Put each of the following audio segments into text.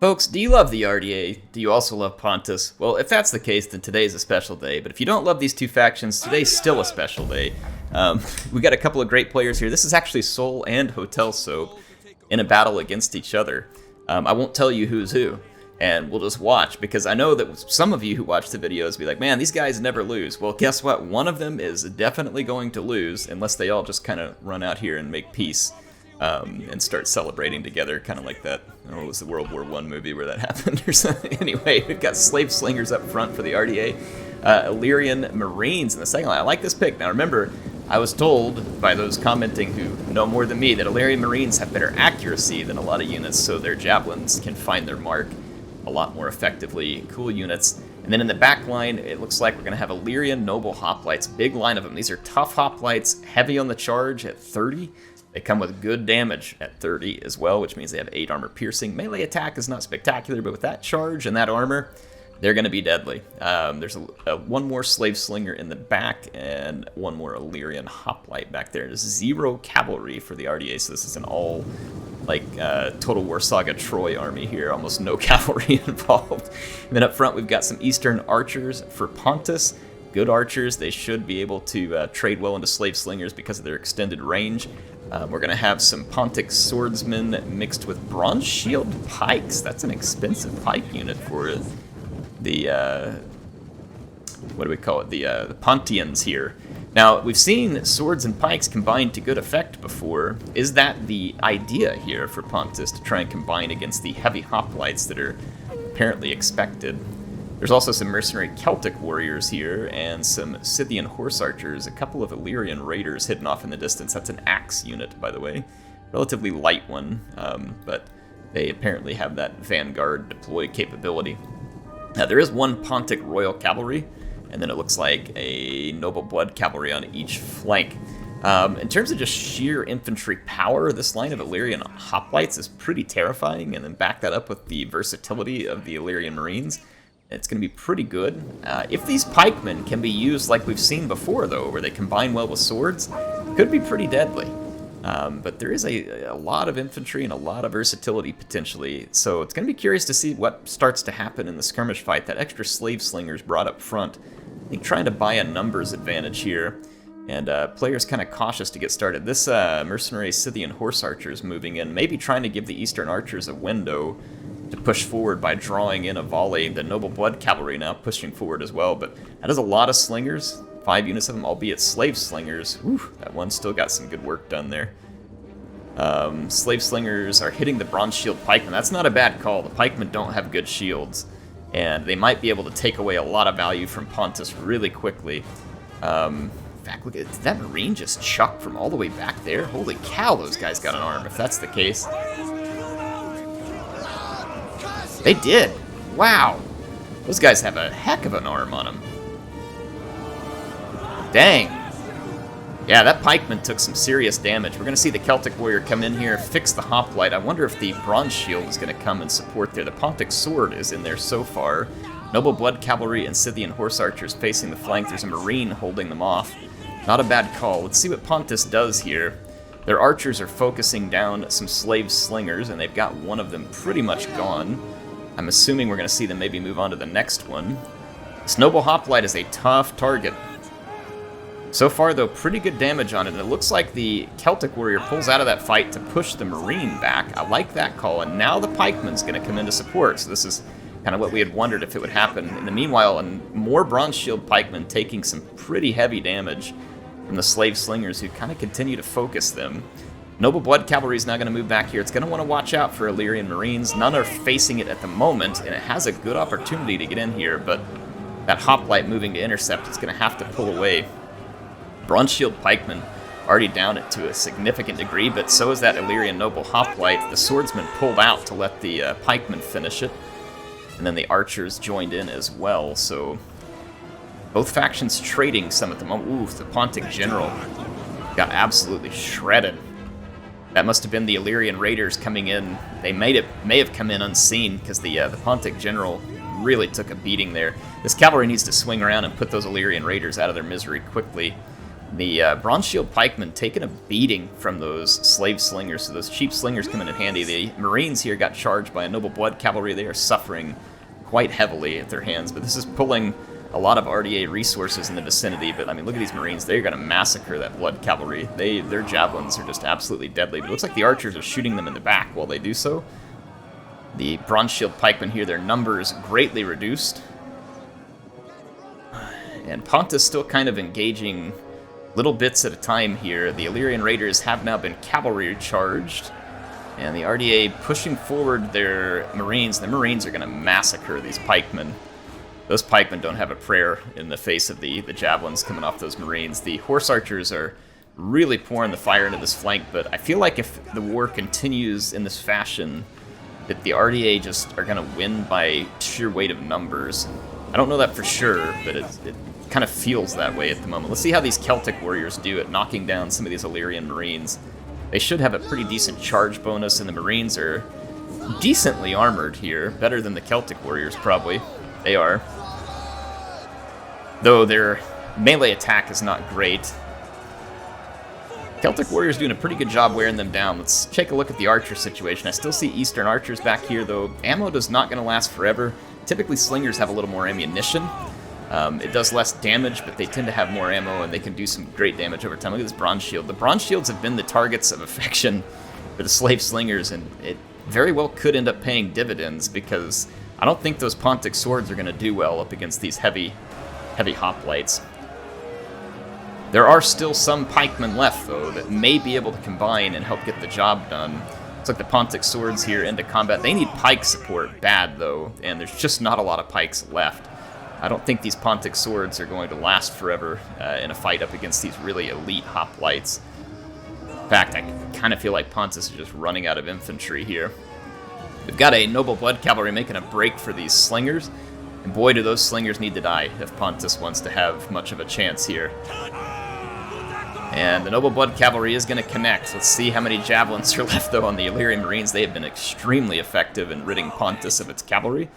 Folks, do you love the Ardiaei? Do you also love Pontus? Well, if that's the case, then today's a special day. But if you don't love these two factions, today's still a special day. We got a couple of great players here. This is actually Soul and Hotel Soap in a battle against each other. I won't tell you who's who, and we'll just watch, because I know that some of you who watch the videos be like, man, these guys never lose. Well, guess what? One of them is definitely going to lose, unless they all just kind of run out here and make peace. And start celebrating together, kind of like that. I don't know, it was the World War I movie where that happened or something. Anyway, we've got Slave Slingers up front for the Ardiaei, Illyrian Marines in the second line. I like this pick. Now remember, I was told by those commenting who know more than me that Illyrian Marines have better accuracy than a lot of units, so their javelins can find their mark a lot more effectively. Cool units. And then in the back line, it looks like we're going to have Illyrian Noble Hoplites. Big line of them. These are tough Hoplites, heavy on the charge at 30. They come with good damage at 30 as well, which means they have 8 armor piercing. Melee attack is not spectacular, but with that charge and that armor, they're going to be deadly. There's one more Slave Slinger in the back and one more Illyrian Hoplite back there. There's 0 cavalry for the Ardiaei, so this is an all Total War Saga Troy army here. Almost no cavalry involved. And then up front, we've got some Eastern Archers for Pontus. Good archers. They should be able to trade well into Slave Slingers because of their extended range. We're going to have some Pontic Swordsmen mixed with Bronze Shield Pikes. That's an expensive pike unit for the, what do we call it, the Pontians here. Now, we've seen swords and pikes combined to good effect before. Is that the idea here for Pontus, to try and combine against the heavy hoplites that are apparently expected? There's also some mercenary Celtic warriors here, and some Scythian horse archers, a couple of Illyrian raiders hidden off in the distance. That's an axe unit, by the way. Relatively light one, but they apparently have that vanguard deploy capability. Now, there is one Pontic Royal Cavalry, and then it looks like a Noble Blood Cavalry on each flank. In terms of just sheer infantry power, this line of Illyrian Hoplites is pretty terrifying, and then back that up with the versatility of the Illyrian Marines. It's going to be pretty good. If these pikemen can be used like we've seen before, though, where they combine well with swords, could be pretty deadly. But there is a lot of infantry and a lot of versatility, potentially. So it's going to be curious to see what starts to happen in the skirmish fight. That extra Slave Slingers brought up front, I think, trying to buy a numbers advantage here. And players kind of cautious to get started. This mercenary Scythian horse archers moving in, maybe trying to give the Eastern archers a window to push forward by drawing in a volley. The Noble Blood Cavalry now pushing forward as well, but that is a lot of slingers, 5 units of them, albeit Slave Slingers. Whew, that one still got some good work done there. Slave Slingers are hitting the Bronze Shield Pikemen. That's not a bad call. The Pikemen don't have good shields, and they might be able to take away a lot of value from Pontus really quickly. In fact, look at that Marine just chucked from all the way back there. Holy cow, those guys got an arm, if that's the case. They did. Wow. Those guys have a heck of an arm on them. Dang. Yeah, that pikeman took some serious damage. We're going to see the Celtic warrior come in here, fix the hoplite. I wonder if the bronze shield is going to come and support there. The Pontic sword is in there so far. Noble Blood Cavalry and Scythian horse archers facing the flank. There's a Marine holding them off. Not a bad call. Let's see what Pontus does here. Their archers are focusing down some Slave Slingers, and they've got one of them pretty much gone. I'm assuming we're going to see them maybe move on to the next one. This Noble Hoplite is a tough target. So far, though, pretty good damage on it, and it looks like the Celtic warrior pulls out of that fight to push the Marine back. I like that call, and now the pikeman's going to come into support, so this is kind of what we had wondered if it would happen. In the meanwhile, more Bronze Shield pikemen taking some pretty heavy damage from the Slave Slingers, who kind of continue to focus them. Noble Blood Cavalry is now going to move back here. It's going to want to watch out for Illyrian Marines. None are facing it at the moment, and it has a good opportunity to get in here, but that Hoplite moving to intercept is going to have to pull away. Bronze Shield Pikemen already down it to a significant degree, but so is that Illyrian Noble Hoplite. The Swordsman pulled out to let the Pikemen finish it, and then the Archers joined in as well, so both factions trading some at the moment. Ooh, the Pontic General got absolutely shredded. That must have been the Illyrian Raiders coming in. They may have come in unseen, because the Pontic General really took a beating there. This cavalry needs to swing around and put those Illyrian Raiders out of their misery quickly. The Bronze Shield Pikemen taking a beating from those slave slingers, so those cheap slingers coming in handy. The Marines here got charged by a Noble Blood Cavalry. They are suffering quite heavily at their hands, but this is pulling a lot of Ardiaei resources in the vicinity. But I mean, look at these Marines. They're going to massacre that Blood Cavalry. Their javelins are just absolutely deadly, but it looks like the archers are shooting them in the back while they do so. The Bronze Shield Pikemen here, their numbers greatly reduced. And Pontus still kind of engaging little bits at a time here. The Illyrian Raiders have now been cavalry charged, and the Ardiaei pushing forward their Marines. The Marines are going to massacre these pikemen. Those pikemen don't have a prayer in the face of the javelins coming off those Marines. The horse archers are really pouring the fire into this flank, but I feel like if the war continues in this fashion, that the Ardiaei just are going to win by sheer weight of numbers. I don't know that for sure, but it kind of feels that way at the moment. Let's see how these Celtic warriors do at knocking down some of these Illyrian Marines. They should have a pretty decent charge bonus, and the Marines are decently armored here. Better than the Celtic warriors, probably. They are. Though their melee attack is not great. Celtic warriors doing a pretty good job wearing them down. Let's take a look at the archer situation. I still see Eastern archers back here, though ammo is not going to last forever. Typically slingers have a little more ammunition. It does less damage, but they tend to have more ammo, and they can do some great damage over time. Look at this bronze shield. The bronze shields have been the targets of affection for the slave slingers, and it very well could end up paying dividends, because I don't think those Pontic swords are going to do well up against these heavy hoplites. There are still some pikemen left, though, that may be able to combine and help get the job done. Looks like the Pontic swords here into combat. They need pike support bad, though, and there's just not a lot of pikes left. I don't think these Pontic swords are going to last forever in a fight up against these really elite hoplites. In fact, I kind of feel like Pontus is just running out of infantry here. We've got a Noble Blood Cavalry making a break for these slingers, and boy, do those slingers need to die if Pontus wants to have much of a chance here. And the Noble Blood Cavalry is going to connect. Let's see how many javelins are left, though, on the Illyrian Marines. They have been extremely effective in ridding Pontus of its cavalry.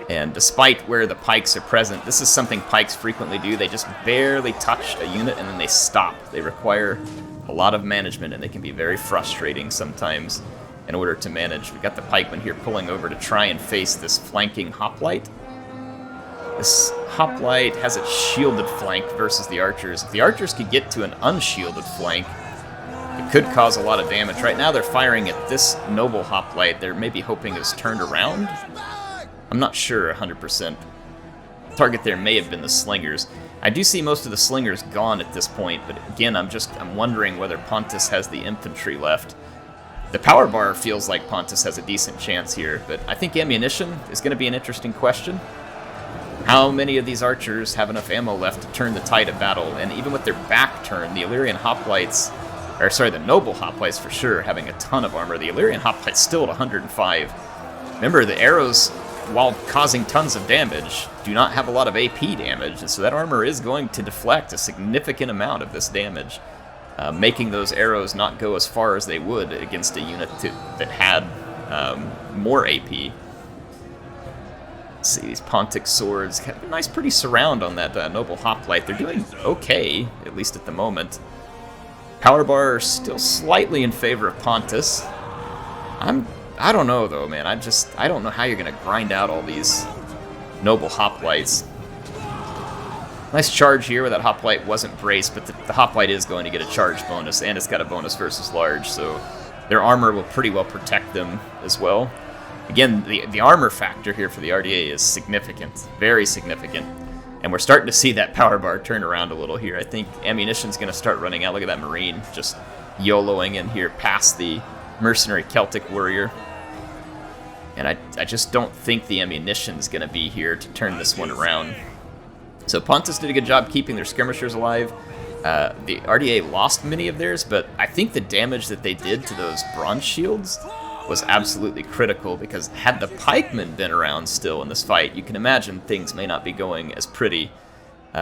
And despite where the pikes are present, this is something pikes frequently do. They just barely touch a unit and then they stop. They require a lot of management, and they can be very frustrating sometimes in order to manage. We've got the pikemen here pulling over to try and face this flanking hoplite. This hoplite has a shielded flank versus the archers. If the archers could get to an unshielded flank, it could cause a lot of damage. Right now they're firing at this noble hoplite. They're maybe hoping it's turned around. I'm not sure 100%. Target there may have been the slingers. I do see most of the slingers gone at this point, but again, I'm wondering whether Pontus has the infantry left. The power bar feels like Pontus has a decent chance here, but I think ammunition is going to be an interesting question. How many of these archers have enough ammo left to turn the tide of battle? And even with their back turned, the Illyrian hoplites, or sorry, the noble hoplites for sure, having a ton of armor. The Illyrian hoplites still at 105. Remember, the arrows, while causing tons of damage, do not have a lot of AP damage, and so that armor is going to deflect a significant amount of this damage, making those arrows not go as far as they would against a unit that had more AP. Let's see, these Pontic swords have a nice pretty surround on that noble hoplite. They're doing okay, at least at the moment. Power bar still slightly in favor of Pontus. I don't know, though, man. I don't know how you're going to grind out all these noble hoplites. Nice charge here where that hoplite wasn't braced, but the hoplite is going to get a charge bonus, and it's got a bonus versus large, so their armor will pretty well protect them as well. Again, the armor factor here for the Ardiaei is significant, very significant, and we're starting to see that power bar turn around a little here. I think ammunition's going to start running out. Look at that Marine just YOLOing in here past the mercenary Celtic warrior. And I just don't think the ammunition is going to be here to turn this one around. So Pontus did a good job keeping their skirmishers alive. The Ardiaei lost many of theirs, but I think the damage that they did to those bronze shields was absolutely critical, because had the pikemen been around still in this fight, you can imagine things may not be going as pretty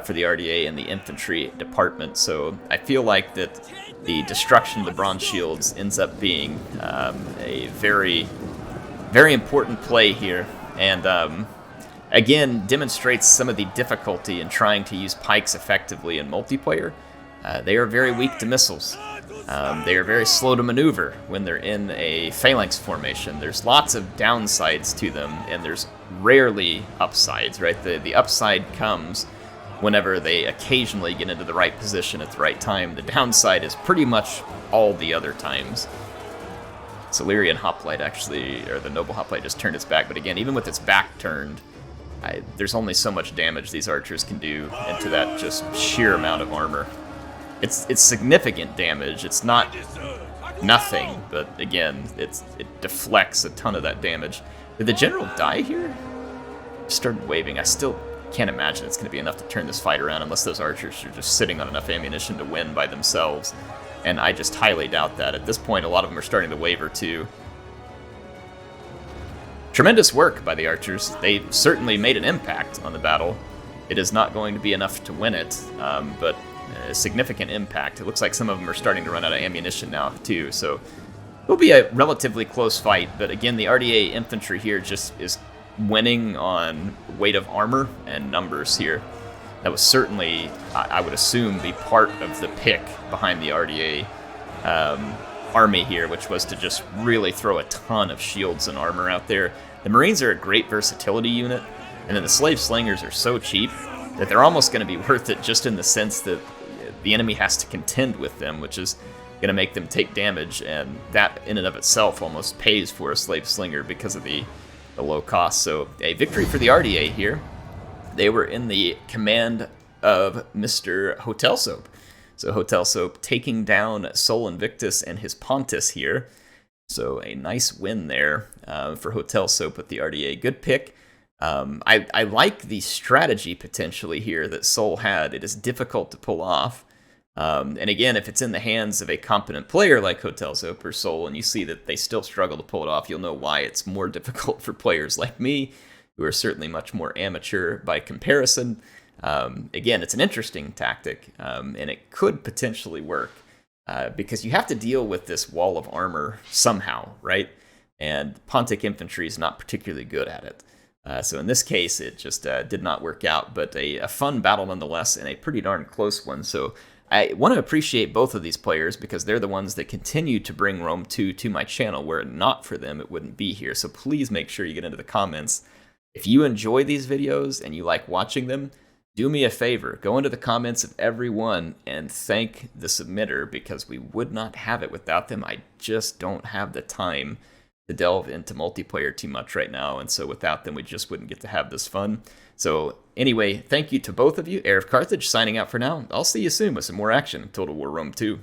for the Ardiaei and the infantry department. So I feel like that the destruction of the bronze shields ends up being a very, very important play here, and again demonstrates some of the difficulty in trying to use pikes effectively in multiplayer. They are very weak to missiles. They are very slow to maneuver when they're in a phalanx formation. There's lots of downsides to them, and there's rarely upsides, right? The upside comes whenever they occasionally get into the right position at the right time. The downside is pretty much all the other times. Solarian Hoplite actually, or the Noble Hoplite just turned its back, but again, even with its back turned, there's only so much damage these archers can do into that just sheer amount of armor. It's significant damage. It's not nothing, but again, it deflects a ton of that damage. Did the general die here? Started waving. I still can't imagine it's going to be enough to turn this fight around unless those archers are just sitting on enough ammunition to win by themselves. And I just highly doubt that. At this point, a lot of them are starting to waver too. Tremendous work by the archers. They certainly made an impact on the battle. It is not going to be enough to win it, but a significant impact. It looks like some of them are starting to run out of ammunition now too, so it'll be a relatively close fight. But again, the Ardiaei infantry here just is winning on weight of armor and numbers here. That was certainly, I would assume, be part of the pick behind the Ardiaei army here, which was to just really throw a ton of shields and armor out there. The Marines are a great versatility unit, and then the Slave Slingers are so cheap that they're almost going to be worth it just in the sense that the enemy has to contend with them, which is going to make them take damage, and that in and of itself almost pays for a Slave Slinger because of the low cost. So a victory for the Ardiaei here. They were in the command of Mr. Hotel Soap. So Hotel Soap taking down Sol Invictus and his Pontus here. So a nice win there for Hotel Soap with the Ardiaei. Good pick. I like the strategy potentially here that Sol had. It is difficult to pull off. And again, if it's in the hands of a competent player like Hotel Soap or Sol, and you see that they still struggle to pull it off, you'll know why it's more difficult for players like me, who are certainly much more amateur by comparison. Again, it's an interesting tactic, and it could potentially work, because you have to deal with this wall of armor somehow, right? And Pontic infantry is not particularly good at it. So in this case, it just did not work out, but a fun battle nonetheless, and a pretty darn close one. So I want to appreciate both of these players because they're the ones that continue to bring Rome 2 to my channel. Were it not for them, it wouldn't be here. So please make sure you get into the comments. If you enjoy these videos and you like watching them, do me a favor. Go into the comments of every one and thank the submitter, because we would not have it without them. I just don't have the time to delve into multiplayer too much right now, and so without them, we just wouldn't get to have this fun. So anyway, thank you to both of you. HeirofCarthage signing out for now. I'll see you soon with some more action in Total War Rome 2.